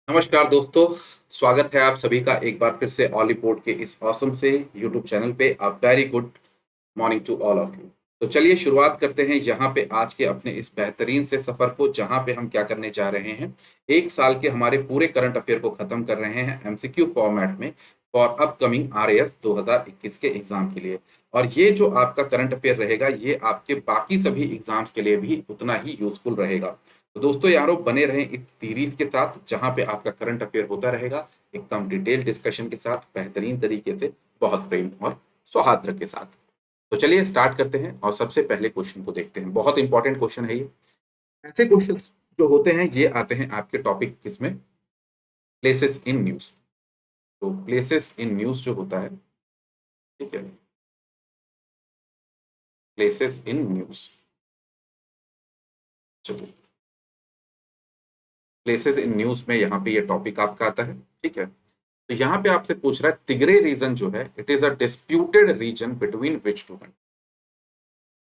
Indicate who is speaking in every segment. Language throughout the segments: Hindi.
Speaker 1: नमस्कार दोस्तों, स्वागत है आप सभी का एक बार फिर से ऑली पोर्ट के इस ऑसम से यूट्यूब चैनल पे। A very good morning to all of you. तो चलिए शुरुआत करते हैं यहाँ पे आज के अपने इस बेहतरीन से सफर को, जहाँ पे हम क्या करने जा रहे हैं। एक साल के हमारे पूरे करंट अफेयर को खत्म कर रहे हैं एमसीक्यू फॉर्मेट में फॉर अपकमिंग आरएएस 2021 के एग्जाम के लिए। और ये जो आपका करंट अफेयर रहेगा, ये आपके बाकी सभी एग्जाम्स के लिए भी उतना ही यूजफुल रहेगा। तो दोस्तों यारों, बने रहें इस सीरीज के साथ, जहां पे आपका करंट अफेयर होता रहेगा एकदम डिटेल डिस्कशन के साथ, बेहतरीन तरीके से, बहुत प्रेम और सौहार्द के साथ। तो चलिए स्टार्ट करते हैं और सबसे पहले क्वेश्चन को देखते हैं। बहुत इंपॉर्टेंट क्वेश्चन है ये। ऐसे क्वेश्चन जो होते हैं ये आते हैं आपके टॉपिक किसमें, प्लेसेस इन न्यूज। तो प्लेसेस इन न्यूज जो होता है, ठीक है, प्लेसेस इन न्यूज। चलिए, प्लेसेस इन न्यूज में यहाँ पे ये टॉपिक आपका आता है, ठीक है। तो यहाँ पे आपसे पूछ रहा है तिग्रे रीजन जो है, it is a disputed region between which two.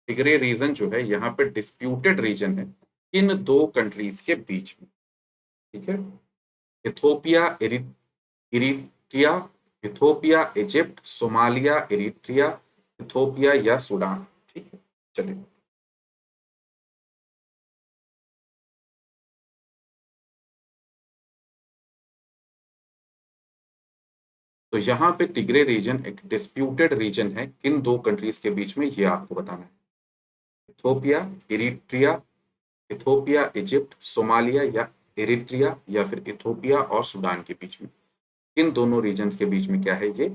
Speaker 1: Tigray region जो है यहाँ पे डिस्प्यूटेड रीजन है इन दो कंट्रीज के बीच में, ठीक है। Ethiopia Eritrea, Ethiopia Egypt, Somalia Eritrea, Ethiopia या सूडान, ठीक है। चलिए, तो यहाँ पे तिग्रे रीजन एक डिस्प्यूटेड रीजन है किन दो कंट्रीज के बीच में, ये आपको बताना है। Ethiopia Eritrea, Ethiopia Egypt, Somalia या इरिट्रिया, या फिर इथोपिया और सूडान के बीच में। इन दोनों रीजन्स के बीच में क्या है, ये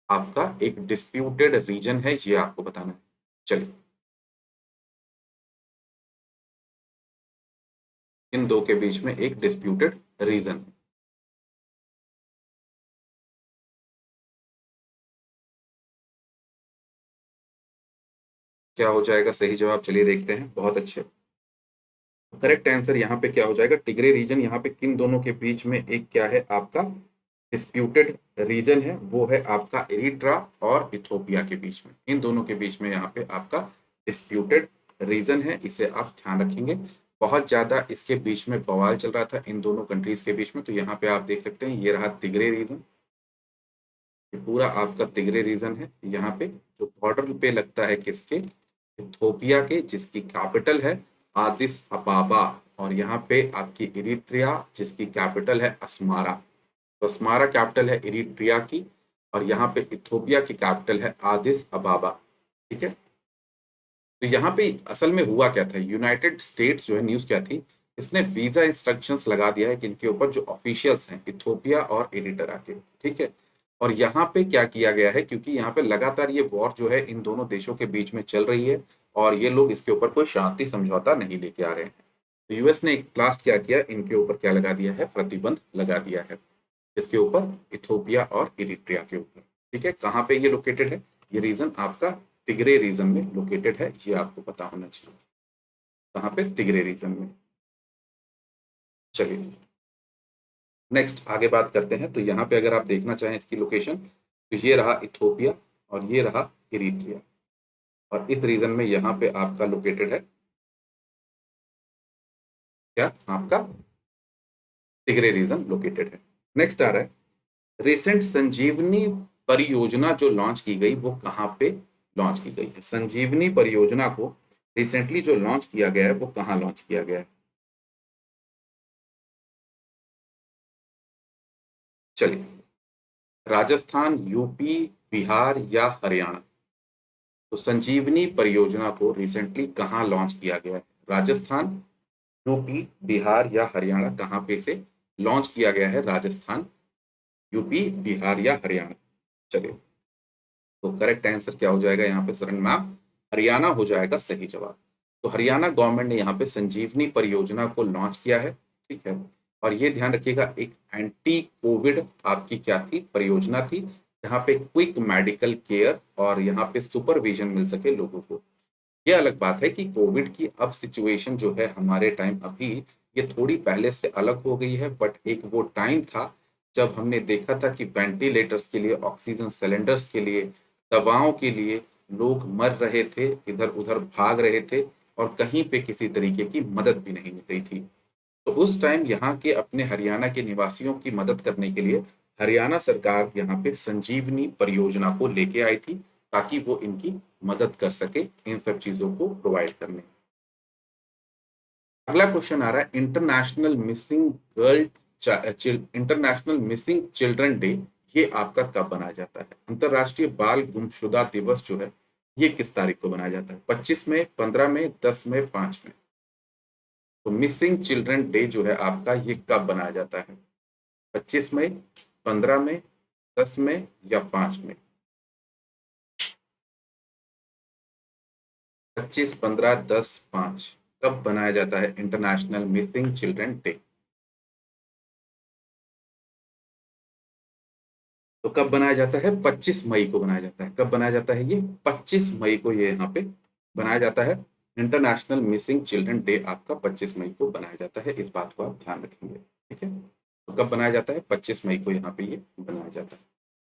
Speaker 1: आपका एक डिस्प्यूटेड रीजन है, ये आपको बताना है। चलिए, इन दो के बीच में एक डिस्प्यूटेड रीजन है। क्या हो जाएगा सही जवाब, चलिए देखते हैं। बहुत अच्छे, करेक्ट आंसर यहाँ पे क्या हो जाएगा, टिग्रे रीजन यहाँ पे किन दोनों के बीच में एक क्या है आपका डिस्प्यूटेड रीजन है, वो है आपका एरिट्रा और इथोपिया के बीच में। इन दोनों के बीच में यहाँ पे आपका डिस्प्यूटेड रीजन है, इसे आप ध्यान रखेंगे। बहुत ज्यादा इसके बीच में बवाल चल रहा था इन दोनों कंट्रीज के बीच में, तो यहाँ पे आप देख सकते हैं ये रहा तिग्रे रीजन। ये पूरा आपका तिग्रे रीजन है, यहाँ पे जो बॉर्डर पे लगता है किसके, इथोपिया के, जिसकी कैपिटल है आदिस अबाबा। और यहाँ पे आपकी इरिट्रिया, जिसकी कैपिटल है अस्मारा। तो अस्मारा कैपिटल है इरिट्रिया की, और यहाँ पे इथोपिया की कैपिटल है आदिस अबाबा, ठीक है। तो यहाँ पे असल में हुआ क्या था, यूनाइटेड स्टेट्स जो है, न्यूज क्या थी, इसने वीजा इंस्ट्रक्शंस लगा दिया है कि इनके ऊपर जो ऑफिशियल्स हैं इथोपिया और एरिट्रिया के, ठीक है। और यहाँ पे क्या किया गया है, क्योंकि यहाँ पे लगातार ये वॉर जो है इन दोनों देशों के बीच में चल रही है, और ये लोग इसके ऊपर कोई शांति समझौता नहीं लेके आ रहे हैं। तो यूएस ने एक लास्ट क्या किया, इनके ऊपर क्या लगा दिया है, प्रतिबंध लगा दिया है। इसके ऊपर इथोपिया और इरिट्रिया के ऊपर, ठीक है। कहाँ पे ये लोकेटेड है, ये रीजन आपका तिग्रे रीजन में लोकेटेड है, ये आपको पता होना चाहिए। कहाँ पे, तिग्रे रीजन में। चलिए नेक्स्ट आगे बात करते हैं। तो यहाँ पे अगर आप देखना चाहें इसकी लोकेशन, तो ये रहा इथोपिया और ये रहा इरिट्रिया, और इस रीजन में यहाँ पे आपका लोकेटेड है क्या, आपका तिग्रे रीजन लोकेटेड है। नेक्स्ट आ रहा है रिसेंट संजीवनी परियोजना जो लॉन्च की गई, वो कहाँ पे लॉन्च की गई है। संजीवनी परियोजना को रिसेंटली जो लॉन्च किया गया है, वो कहाँ लॉन्च किया गया है। चलिए, राजस्थान, यूपी, बिहार या हरियाणा। तो संजीवनी परियोजना को रिसेंटली कहाँ लॉन्च किया गया है, राजस्थान, यूपी, बिहार या हरियाणा, कहाँ पे से लॉन्च किया गया है, राजस्थान, यूपी, बिहार या हरियाणा। चलिए, तो करेक्ट आंसर क्या हो जाएगा यहाँ पे शरण मैम, हरियाणा हो जाएगा सही जवाब। तो हरियाणा गवर्नमेंट ने यहाँ पे संजीवनी परियोजना को लॉन्च किया है, ठीक है। और ये ध्यान रखिएगा, एक एंटी कोविड आपकी क्या थी, परियोजना थी, जहाँ पे क्विक मेडिकल केयर और यहाँ पे सुपरविजन मिल सके लोगों को। ये अलग बात है कि कोविड की अब सिचुएशन जो है हमारे टाइम अभी, ये थोड़ी पहले से अलग हो गई है, बट एक वो टाइम था जब हमने देखा था कि वेंटिलेटर्स के लिए, ऑक्सीजन सिलेंडर्स के लिए, दवाओं के लिए लोग मर रहे थे, इधर उधर भाग रहे थे, और कहीं पे किसी तरीके की मदद भी नहीं मिल रही थी। तो उस टाइम यहाँ के अपने हरियाणा के निवासियों की मदद करने के लिए हरियाणा सरकार यहाँ पे संजीवनी परियोजना को लेके आई थी, ताकि वो इनकी मदद कर सके इन सब चीजों को प्रोवाइड करने में। अगला क्वेश्चन आ रहा है, इंटरनेशनल मिसिंग चिल्ड्रन डे, ये आपका कब मनाया जाता है? अंतरराष्ट्रीय बाल गुमशुदा दिवस जो है, ये किस तारीख को मनाया जाता है? 25 मई, 15 मई, 10 मई, 5 मई? तो मिसिंग चिल्ड्रन डे जो है आपका, ये कब मनाया जाता है? 25 मई, 15 मई, 10 मई या 5 मई? 25, 15, 10, 5 कब बनाया जाता है इंटरनेशनल मिसिंग चिल्ड्रन डे? तो कब बनाया जाता है? 25 मई को बनाया जाता है। कब बनाया जाता है ये? 25 मई को ये यहाँ पे बनाया जाता है। इंटरनेशनल मिसिंग चिल्ड्रन डे आपका 25 मई को बनाया जाता है, इस बात को आप ध्यान रखेंगे। ठीक है, तो कब बनाया जाता है? 25 मई को यहाँ पे ये बनाया जाता है।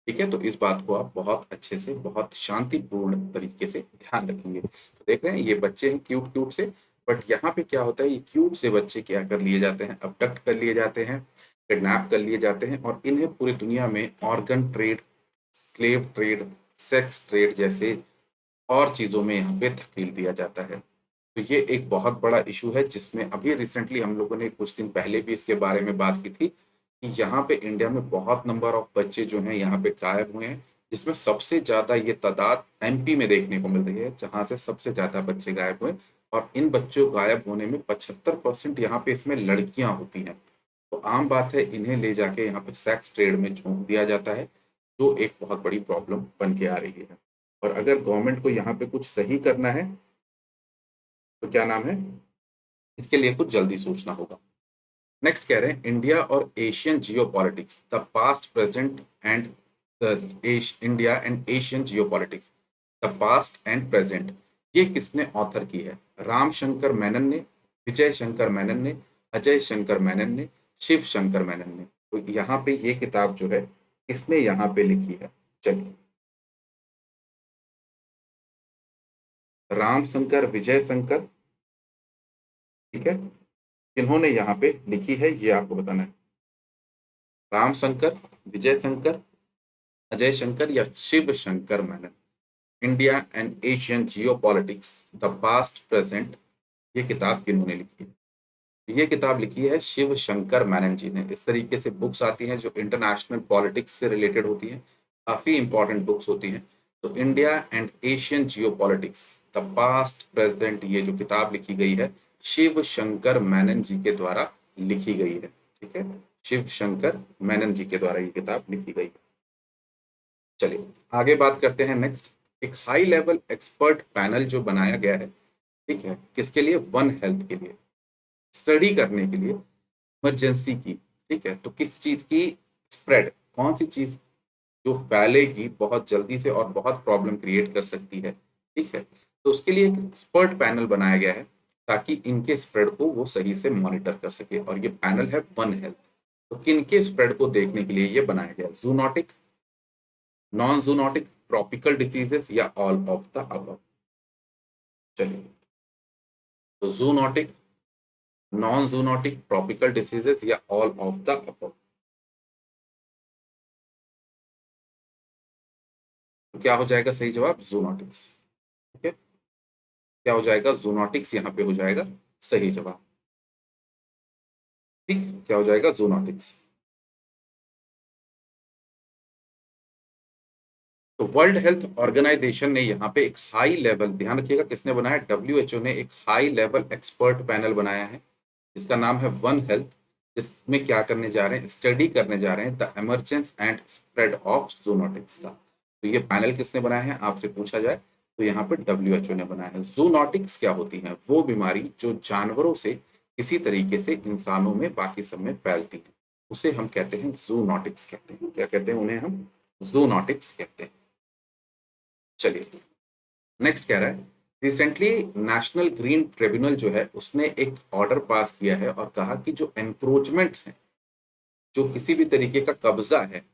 Speaker 1: ठीक है, तो इस बात को आप बहुत अच्छे से, बहुत शांतिपूर्ण तरीके से ध्यान रखेंगे। तो देख रहे हैं ये बच्चे हैं क्यूट क्यूट से, बट यहाँ पे क्या होता है, ये क्यूट से बच्चे क्या कर लिए जाते हैं? अबडक्ट कर लिए जाते हैं, किडनैप कर लिए जाते हैं, और इन्हें पूरी दुनिया में organ trade, slave trade, sex trade जैसे और चीजों में यहाँ पे धकेल दिया जाता है। तो ये एक बहुत बड़ा इशू है, जिसमें अभी रिसेंटली हम लोगों ने कुछ दिन पहले भी इसके बारे में बात की थी कि यहाँ पे इंडिया में बहुत नंबर ऑफ बच्चे जो हैं यहाँ पे गायब हुए हैं, जिसमें सबसे ज्यादा ये तादाद एमपी में देखने को मिल रही है, जहां से सबसे ज्यादा बच्चे गायब हुए। और इन बच्चों गायब होने में 75% यहाँ पे इसमें लड़कियां होती हैं। तो आम बात है, इन्हें ले जाके यहाँ पे सेक्स ट्रेड में झोंक दिया जाता है, जो एक बहुत बड़ी प्रॉब्लम बन के आ रही है। और अगर गवर्नमेंट को यहाँ पे कुछ सही करना है, तो क्या नाम है, इसके लिए कुछ जल्दी सोचना होगा। नेक्स्ट कह रहे हैं, इंडिया और Asian geopolitics, the past present and India and Asian geopolitics, the past and present, ये किसने ऑथर की है? राम शंकर मेनन ने, विजय शंकर मेनन ने, अजय शंकर मेनन ने, शिव शंकर मेनन ने? तो यहाँ पे ये किताब जो है, किसने यहाँ पे लिखी है? चलिए, राम शंकर, विजय शंकर, ठीक है, इन्होंने यहाँ पे लिखी है, ये आपको बताना है। राम शंकर, विजय शंकर, अजय शंकर या Shiv Shankar Menon? India and Asian geopolitics, the past present, ये किताब किन्होंने लिखी है? ये किताब लिखी है शिव शंकर मेनन जी ने। इस तरीके से बुक्स आती हैं जो इंटरनेशनल पॉलिटिक्स से रिलेटेड होती हैं, काफी इंपॉर्टेंट बुक्स होती हैं। तो India and Asian geopolitics, the past present, ये जो किताब लिखी गई है, शिव शंकर मेनन जी के द्वारा लिखी गई है। ठीक है, शिव शंकर मेनन जी के द्वारा ये किताब लिखी गई है। चलिए आगे बात करते हैं। नेक्स्ट, एक हाई लेवल एक्सपर्ट पैनल जो बनाया गया है, ठीक है, किसके लिए? वन हेल्थ के लिए, स्टडी करने के लिए, इमरजेंसी की। ठीक है, तो किस चीज की स्प्रेड, कौन सी चीज जो फैलेगी बहुत जल्दी से और बहुत प्रॉब्लम क्रिएट कर सकती है, ठीक है, तो उसके लिए एक एक्सपर्ट पैनल बनाया गया है, ताकि इनके स्प्रेड को वो सही से मॉनिटर कर सके। और ये पैनल है वन हेल्थ। तो किनके स्प्रेड को देखने के लिए ये बनाया गया? Zoonotic, non zoonotic, tropical diseases या ऑल ऑफ द अबव? चलिए, तो zoonotic, non zoonotic, tropical diseases या ऑल ऑफ द अबव? तो क्या हो जाएगा सही जवाब? जूनोटिक्स। ठीक है, क्या हो जाएगा? जूनोटिक्स यहाँ पे हो जाएगा सही जवाब। ठीक, क्या हो जाएगा? जूनोटिक्स। तो वर्ल्ड हेल्थ ऑर्गेनाइजेशन ने यहाँ पे एक हाई लेवल, ध्यान रखिएगा किसने बनाया? डब्ल्यूएचओ ने एक हाई लेवल एक्सपर्ट पैनल बनाया है, जिसका नाम है वन हेल्थ, जिसमें क्या करने जा रहे हैं? स्टडी करने जा रहे हैं the emergence and spread of zoonotics का। तो ये पैनल किसने बनाया है आपसे पूछा जाए, तो यहाँ पे डब्ल्यूएचओ ने बनाया है। जूनोटिक्स क्या होती है? वो बीमारी जो जानवरों से किसी तरीके से इंसानों में, बाकी सब में फैलती है, उसे हम कहते हैं जूनोटिक्स कहते हैं। क्या कहते हैं उन्हें? हम जूनोटिक्स कहते हैं। चलिए नेक्स्ट कह रहा है, रिसेंटली नेशनल ग्रीन ट्रिब्यूनल जो है, उसने एक ऑर्डर पास किया है और कहा कि जो एंक्रोचमेंट्स हैं, जो किसी भी तरीके का कब्जा है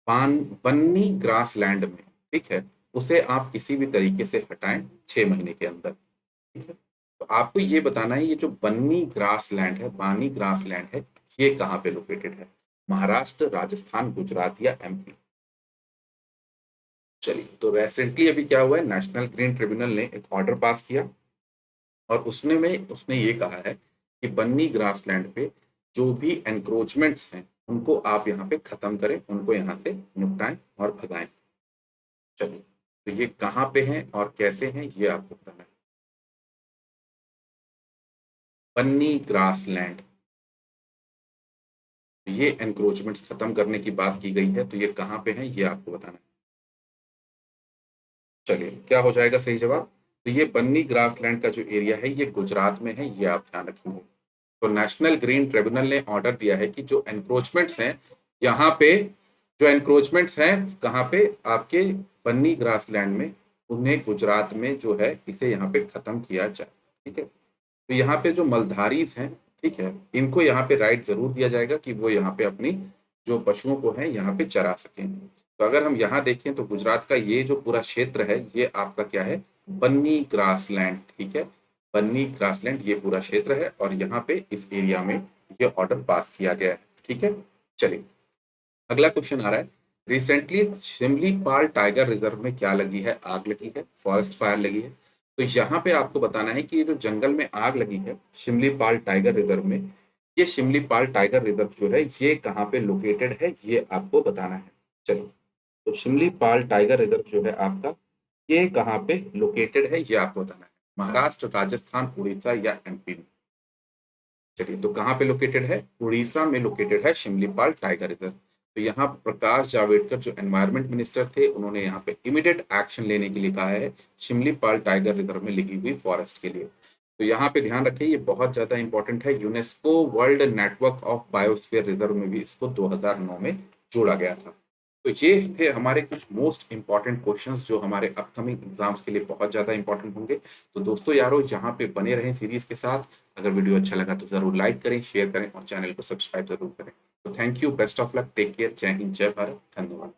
Speaker 1: बन्नी ग्रास लैंड में, ठीक है, उसे आप किसी भी तरीके से हटाएं 6 महीने के अंदर। ठीक है, तो आपको ये बताना है, ये जो बन्नी ग्रास लैंड है, बानी ग्रास लैंड है, ये कहाँ पे लोकेटेड है? महाराष्ट्र, राजस्थान, गुजरात या एमपी? चलिए, तो रिसेंटली अभी क्या हुआ है, नेशनल ग्रीन ट्रिब्यूनल ने एक ऑर्डर पास किया और उसने ये कहा है कि बन्नी ग्रासलैंड पे जो भी एनक्रोचमेंट्स हैं उनको आप यहाँ पे खत्म करें, उनको यहाँ से निपटाएं और भगाएं। चलिए, तो ये कहाँ पे हैं और कैसे हैं ये आपको बताना है। बन्नी ग्रासलैंड, ये एनक्रोचमेंट्स खत्म करने की बात की गई है, तो ये कहाँ पे हैं ये आपको बताना है। चलिए, क्या हो जाएगा सही जवाब? तो ये बन्नी ग्रासलैंड का जो एरिया है ये गुजरात में है, ये आप ध्यान रखेंगे। तो नेशनल ग्रीन ट्रिब्यूनल ने ऑर्डर दिया है कि जो एनक्रोचमेंट्स हैं यहाँ पे, जो एनक्रोचमेंट्स हैं कहाँ पे, आपके बन्नी ग्रासलैंड में, उन्हें गुजरात में जो है इसे यहाँ पे खत्म किया जाए। ठीक है, तो यहाँ पे जो मलधारीज हैं, ठीक है, इनको यहाँ पे राइट जरूर दिया जाएगा कि वो यहाँ पे अपनी जो पशुओं को है यहाँ पे चरा सकें। तो अगर हम यहाँ देखें तो गुजरात का ये जो पूरा क्षेत्र है ये आपका क्या है, बन्नी ग्रासलैंड। ठीक है, बन्नी ग्रासलैंड ये पूरा क्षेत्र है और यहाँ पे इस एरिया में ये ऑर्डर पास किया गया है। ठीक है, चलिए अगला क्वेश्चन आ रहा है, रिसेंटली शिमलीपाल टाइगर रिजर्व में क्या लगी है, आग लगी है, फॉरेस्ट फायर लगी है। तो यहाँ पे आपको बताना है कि ये जो जंगल में आग लगी है शिमलीपाल टाइगर रिजर्व में, ये शिमलीपाल टाइगर रिजर्व जो है ये कहाँ पे लोकेटेड है ये आपको बताना है। चलिए, तो शिमलीपाल टाइगर रिजर्व जो है आपका, ये कहाँ पे लोकेटेड है ये आपको बताना है। महाराष्ट्र, राजस्थान, उड़ीसा या एमपी में? चलिए, तो कहाँ पे लोकेटेड है? उड़ीसा में लोकेटेड है शिमलीपाल टाइगर रिजर्व। तो यहाँ प्रकाश जावड़ेकर जो एनवायरमेंट मिनिस्टर थे, उन्होंने यहाँ पे इमीडिएट एक्शन लेने के लिए कहा है शिमलीपाल टाइगर रिजर्व में लगी हुई फॉरेस्ट के लिए। तो यहाँ पे ध्यान रखें, ये बहुत ज्यादा इंपॉर्टेंट है, UNESCO world network of biosphere reserve में भी इसको 2009 में जोड़ा गया था। तो ये थे हमारे कुछ मोस्ट इंपॉर्टेंट क्वेश्चंस जो हमारे अपकमिंग एग्जाम्स के लिए बहुत ज्यादा इंपॉर्टेंट होंगे। तो दोस्तों यारो, यहाँ पे बने रहें सीरीज के साथ। अगर वीडियो अच्छा लगा तो जरूर लाइक करें, शेयर करें और चैनल को सब्सक्राइब जरूर करें। तो thank you, best of luck, take care, Jai Hind, जय भारत, धन्यवाद।